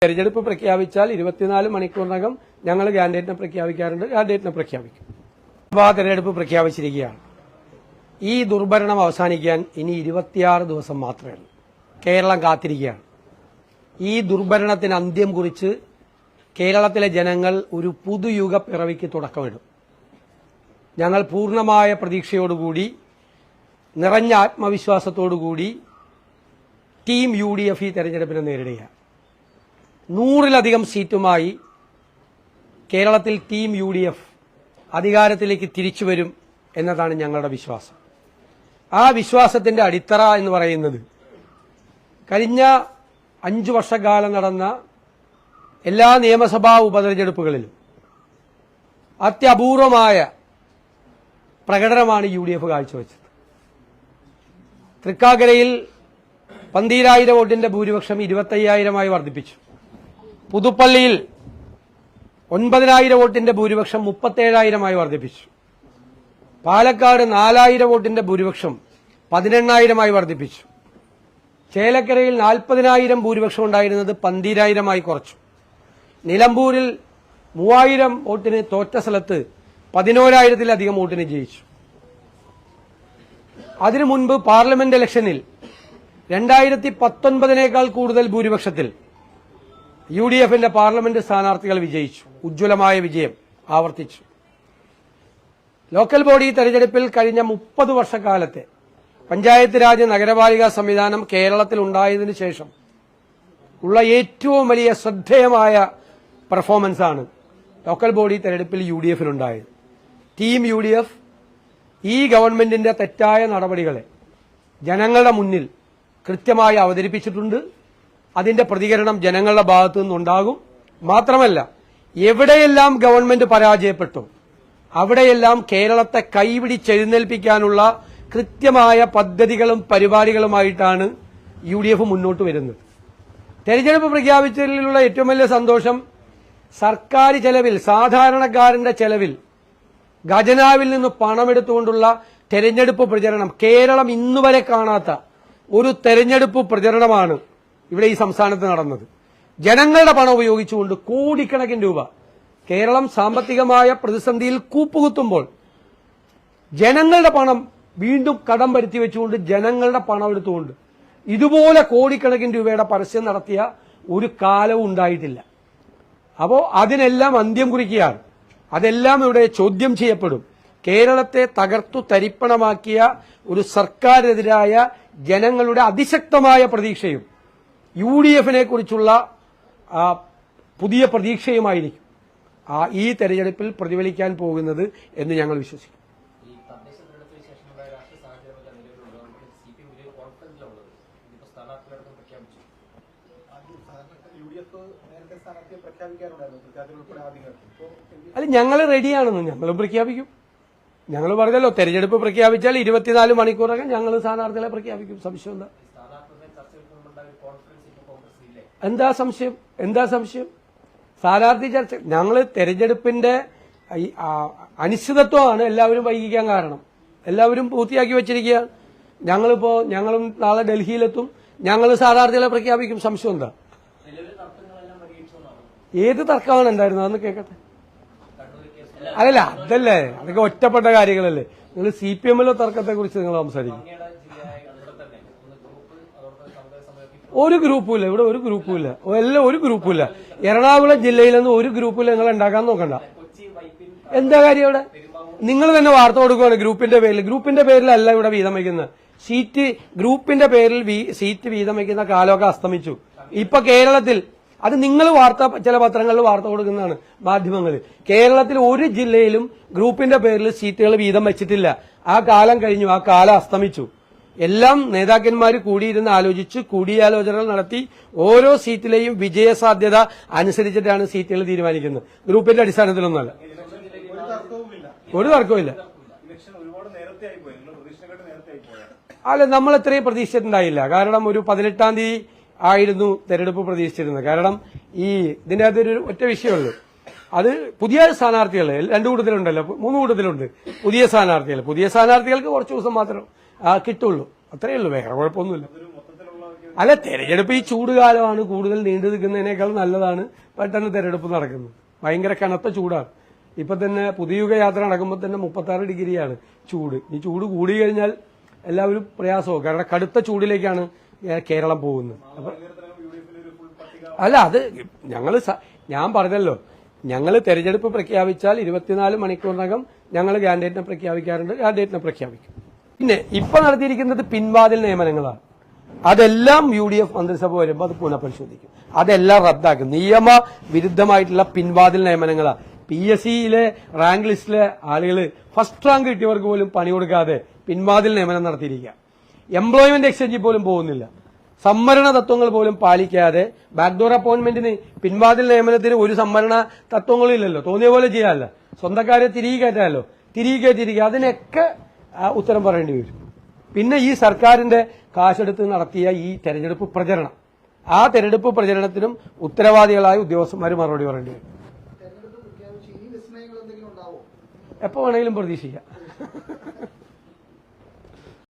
തെരഞ്ഞെടുപ്പ് പ്രഖ്യാപിച്ചാൽ 24 മണിക്കൂറിനകം ഞങ്ങൾ കാൻഡിഡേറ്റിനെ പ്രഖ്യാപിക്കാറുണ്ട്. കാൻഡിഡേറ്റിനെ പ്രഖ്യാപിക്കും. സഭാ തെരഞ്ഞെടുപ്പ് പ്രഖ്യാപിച്ചിരിക്കുകയാണ്. ഈ ദുർഭരണം അവസാനിക്കാൻ ഇനി 26 ദിവസം മാത്രമേ ഉള്ളൂ. കേരളം കാത്തിരിക്കുകയാണ്. ഈ ദുർഭരണത്തിന് അന്ത്യം കുറിച്ച് കേരളത്തിലെ ജനങ്ങൾ ഒരു പുതുയുഗ പിറവിക്ക് തുടക്കമിടും. ഞങ്ങൾ പൂർണ്ണമായ പ്രതീക്ഷയോടുകൂടി, നിറഞ്ഞ ആത്മവിശ്വാസത്തോടുകൂടി ടീം UDF ഈ തെരഞ്ഞെടുപ്പിനെ നേരിടുകയാണ്. 100-ലധികം സീറ്റുമായി കേരളത്തിൽ ടീം UDF അധികാരത്തിലേക്ക് തിരിച്ചുവരും എന്നതാണ് ഞങ്ങളുടെ വിശ്വാസം. ആ വിശ്വാസത്തിന്റെ അടിത്തറ എന്ന് പറയുന്നത് കഴിഞ്ഞ 5 വർഷക്കാലം നടന്ന എല്ലാ നിയമസഭാ ഉപതെരഞ്ഞെടുപ്പുകളിലും അത്യപൂർവമായ പ്രകടനമാണ് UDF കാഴ്ചവെച്ചത്. തൃക്കാക്കരയിൽ 12,000 വോട്ടിന്റെ ഭൂരിപക്ഷം 25,000-ആയി വർദ്ധിപ്പിച്ചു. പുതുപ്പള്ളിയിൽ 9,000 വോട്ടിന്റെ ഭൂരിപക്ഷം 37,000-ആയി വർദ്ധിപ്പിച്ചു. പാലക്കാട് 4,000 വോട്ടിന്റെ ഭൂരിപക്ഷം 18,000-ആയി വർദ്ധിപ്പിച്ചു. ചേലക്കരയിൽ 40,000 ഭൂരിപക്ഷം ഉണ്ടായിരുന്നത് 12,000-ആയി കുറച്ചു. നിലമ്പൂരിൽ 3,000 വോട്ടിന് തോറ്റ സ്ഥലത്ത് 11,000-ത്തിലധികം വോട്ടിന് ജയിച്ചു. അതിനു മുൻപ് പാർലമെന്റ് ഇലക്ഷനിൽ 2019-നേക്കാൾ കൂടുതൽ ഭൂരിപക്ഷത്തിൽ UDFന്റെ പാർലമെന്റ് സ്ഥാനാർത്ഥികൾ വിജയിച്ചു. ഉജ്ജ്വലമായ വിജയം ആവർത്തിച്ചു. ലോക്കൽ ബോഡി തെരഞ്ഞെടുപ്പിൽ കഴിഞ്ഞ 30 വർഷക്കാലത്തെ പഞ്ചായത്ത് രാജ് നഗരപാലിക സംവിധാനം കേരളത്തിൽ ഉണ്ടായതിനു ശേഷം ഉള്ള ഏറ്റവും വലിയ ശ്രദ്ധേയമായ പെർഫോമൻസാണ് ലോക്കൽ ബോഡി തെരഞ്ഞെടുപ്പിൽ UDFനുണ്ടായത്. ടീം UDF ഈ ഗവൺമെന്റിന്റെ തെറ്റായ നടപടികളെ ജനങ്ങളുടെ മുന്നിൽ കൃത്യമായി അവതരിപ്പിച്ചിട്ടുണ്ട്. അതിന്റെ പ്രതികരണം ജനങ്ങളുടെ ഭാഗത്തു നിന്നുണ്ടാകും. മാത്രമല്ല, എവിടെയെല്ലാം ഗവൺമെന്റ് പരാജയപ്പെട്ടു അവിടെയെല്ലാം കേരളത്തെ കൈപിടിച്ചെഴുന്നേൽപ്പിക്കാനുള്ള കൃത്യമായ പദ്ധതികളും പരിപാടികളുമായിട്ടാണ് UDF മുന്നോട്ട് വരുന്നത്. തെരഞ്ഞെടുപ്പ് പ്രഖ്യാപിച്ചതിലുള്ള ഏറ്റവും വലിയ സന്തോഷം സർക്കാർ ചെലവിൽ, സാധാരണക്കാരന്റെ ചെലവിൽ ഖജനാവിൽ നിന്ന് പണമെടുത്തുകൊണ്ടുള്ള തെരഞ്ഞെടുപ്പ് പ്രചരണം, കേരളം ഇന്നുവരെ കാണാത്ത ഒരു തെരഞ്ഞെടുപ്പ് പ്രചരണമാണ് ഇവിടെ ഈ സംസ്ഥാനത്ത് നടന്നത്. ജനങ്ങളുടെ പണം ഉപയോഗിച്ചുകൊണ്ട് കോടിക്കണക്കിന് രൂപ കേരളം സാമ്പത്തികമായ പ്രതിസന്ധിയിൽ കൂപ്പുകുത്തുമ്പോൾ ജനങ്ങളുടെ പണം വീണ്ടും കടം വരുത്തി വെച്ചുകൊണ്ട് ജനങ്ങളുടെ പണം എടുത്തുകൊണ്ട് ഇതുപോലെ കോടിക്കണക്കിന് രൂപയുടെ പരസ്യം നടത്തിയ ഒരു കാലവും ഉണ്ടായിട്ടില്ല. അപ്പോൾ അതിനെല്ലാം അന്ത്യം കുറിക്കുകയാണ്. അതെല്ലാം ഇവിടെ ചോദ്യം ചെയ്യപ്പെടും. കേരളത്തെ തകർത്തു തരിപ്പണമാക്കിയ ഒരു സർക്കാരിനെതിരായ ജനങ്ങളുടെ അതിശക്തമായ പ്രതീക്ഷയും UDFനെ കുറിച്ചുള്ള പുതിയ പ്രതീക്ഷയുമായിരിക്കും ഈ തെരഞ്ഞെടുപ്പിൽ പ്രതിഫലിക്കാൻ പോകുന്നത് എന്ന് ഞങ്ങൾ വിശ്വസിക്കുന്നു. അല്ല, ഞങ്ങൾ റെഡിയാണെന്ന്, ഞങ്ങളും പ്രഖ്യാപിക്കും. ഞങ്ങൾ പറഞ്ഞല്ലോ, തെരഞ്ഞെടുപ്പ് പ്രഖ്യാപിച്ചാൽ 24 മണിക്കൂറൊക്കെ ഞങ്ങൾ സ്ഥാനാർത്ഥികളെ പ്രഖ്യാപിക്കും. സംശയം എന്താ? എന്താ സംശയം? സ്ഥാനാർത്ഥി ചർച്ച, ഞങ്ങൾ തെരഞ്ഞെടുപ്പിന്റെ അനിശ്ചിതത്വമാണ് എല്ലാവരും വൈകിക്കാൻ കാരണം. എല്ലാവരും പൂർത്തിയാക്കി വെച്ചിരിക്കുകയാണ്. ഞങ്ങളും നാളെ ഡൽഹിയിലെത്തും. ഞങ്ങൾ സ്ഥാനാർത്ഥികളെ പ്രഖ്യാപിക്കും. സംശയം എന്താ? ഏത് തർക്കമാണ് ഉണ്ടായിരുന്നത്? അതൊന്ന് കേൾക്കട്ടെ. അതല്ല, അതല്ലേ, അതൊക്കെ ഒറ്റപ്പെട്ട കാര്യങ്ങളല്ലേ. നിങ്ങൾ CPMലെ തർക്കത്തെ കുറിച്ച് നിങ്ങൾ സംസാരിക്കും. ഒരു ഗ്രൂപ്പുമില്ല ഇവിടെ, ഒരു ഗ്രൂപ്പുമില്ല, ഒരു ഗ്രൂപ്പുമില്ല. എറണാകുളം ജില്ലയിലൊന്നും ഒരു ഗ്രൂപ്പിൽ നിങ്ങൾ ഉണ്ടാക്കാൻ നോക്കണ്ട. എന്താ കാര്യം ഇവിടെ? നിങ്ങൾ തന്നെ വാർത്ത കൊടുക്കുകയാണ് ഗ്രൂപ്പിന്റെ പേരിലല്ല ഇവിടെ വീതം വയ്ക്കുന്നത്. സീറ്റ് ഗ്രൂപ്പിന്റെ പേരിൽ സീറ്റ് വീതം വയ്ക്കുന്ന കാലമൊക്കെ അസ്തമിച്ചു. ഇപ്പൊ കേരളത്തിൽ അത് നിങ്ങൾ ചില പത്രങ്ങളിൽ വാർത്ത കൊടുക്കുന്നതാണ്, മാധ്യമങ്ങളിൽ. കേരളത്തിൽ ഒരു ജില്ലയിലും ഗ്രൂപ്പിന്റെ പേരിൽ സീറ്റുകൾ വീതം വെച്ചിട്ടില്ല. ആ കാലം കഴിഞ്ഞു, ആ കാലം അസ്തമിച്ചു. എല്ലാം നേതാക്കന്മാർ കൂടിയിരുന്ന് ആലോചിച്ച് കൂടിയാലോചനകൾ നടത്തി ഓരോ സീറ്റിലെയും വിജയസാധ്യത അനുസരിച്ചിട്ടാണ് സീറ്റുകൾ തീരുമാനിക്കുന്നത്. ഗ്രൂപ്പിന്റെ അടിസ്ഥാനത്തിലൊന്നുമല്ല. ഒരു തർക്കവുമില്ല. അല്ല, നമ്മൾ ഇത്രയും പ്രതീക്ഷിച്ചിട്ടുണ്ടായില്ല. കാരണം ഒരു 18-ാം തീയതി ആയിരുന്നു തെരഞ്ഞെടുപ്പ് പ്രതീക്ഷിച്ചിരുന്നത്. കാരണം ഇതിന്റെ അകത്തൊരു ഒറ്റ വിഷയമുള്ളൂ. അത് പുതിയ സ്ഥാനാർത്ഥികൾ 2 കൂട്ടത്തിലുണ്ടല്ലോ, 3 കൂട്ടത്തിലുണ്ട്. പുതിയ സ്ഥാനാർത്ഥികൾക്ക് കുറച്ച് ദിവസം മാത്രം കിട്ടുള്ളൂ. അത്രയേ ഉള്ളൂ, വേറെ കുഴപ്പമൊന്നുമില്ല. അല്ല, തെരഞ്ഞെടുപ്പ് ഈ ചൂടുകാലമാണ്, കൂടുതൽ നീണ്ടു നിൽക്കുന്നതിനേക്കാൾ നല്ലതാണ് പെട്ടെന്ന് തെരഞ്ഞെടുപ്പ് നടക്കുന്നത്. ഭയങ്കര കനത്ത ചൂടാണ്. ഇപ്പൊ തന്നെ പുതിയുഗ യാത്ര നടക്കുമ്പോൾ തന്നെ 36 ഡിഗ്രിയാണ് ചൂട്. ഈ ചൂട് കൂടി കഴിഞ്ഞാൽ എല്ലാവരും പ്രയാസവും, കാരണം കടുത്ത ചൂടിലേക്കാണ് കേരളം പോകുന്നത്. അല്ല, അത് ഞാൻ പറഞ്ഞല്ലോ, ഞങ്ങൾ തെരഞ്ഞെടുപ്പ് പ്രഖ്യാപിച്ചാൽ 24 മണിക്കൂറിനകം ഞങ്ങൾ കാൻഡിഡേറ്റിനെ പ്രഖ്യാപിക്കാറുണ്ട്, കാൻഡിഡേറ്റിനെ പ്രഖ്യാപിക്കും. പിന്നെ ഇപ്പൊ നടത്തിയിരിക്കുന്നത് പിൻവാതിൽ നിയമനങ്ങളാണ്. അതെല്ലാം UDF മന്ത്രിസഭ വരുമ്പോൾ അത് പുനഃപരിശോധിക്കും. അതെല്ലാം റദ്ദാക്കും. നിയമവിരുദ്ധമായിട്ടുള്ള പിൻവാതിൽ നിയമനങ്ങളാണ്. PSCയിലെ റാങ്ക് ലിസ്റ്റിലെ ആളുകൾ ഫസ്റ്റ് റാങ്ക് കിട്ടിയവർക്ക് പോലും പണി കൊടുക്കാതെ പിൻവാതിൽ നിയമനം നടത്തിയിരിക്കുക. എംപ്ലോയ്മെന്റ് എക്സ്ചേഞ്ചിൽ പോലും പോകുന്നില്ല. സംവരണ തത്വങ്ങൾ പോലും പാലിക്കാതെ ബാക്ക്ഡോർ അപ്പോയിന്റ്മെന്റിന്, പിൻവാതിൽ നിയമനത്തിന് ഒരു സംവരണ തത്വങ്ങളും ഇല്ലല്ലോ. തോന്നിയ പോലെ ചെയ്യാമല്ലോ, സ്വന്തക്കാരെ തിരികെ കയറ്റാമല്ലോ, തിരികെ കയറ്റിയിരിക്കുക. അതിനൊക്കെ ഉത്തരം പറയേണ്ടി വരും. പിന്നെ ഈ സർക്കാരിന്റെ കാശെടുത്ത് നടത്തിയ ഈ തെരഞ്ഞെടുപ്പ് പ്രചരണം, ആ തെരഞ്ഞെടുപ്പ് പ്രചരണത്തിനും ഉത്തരവാദികളായ ഉദ്യോഗസ്ഥന്മാർ മറുപടി പറയേണ്ടി വരും. എപ്പോ വേണമെങ്കിലും പ്രതീക്ഷിക്കാം.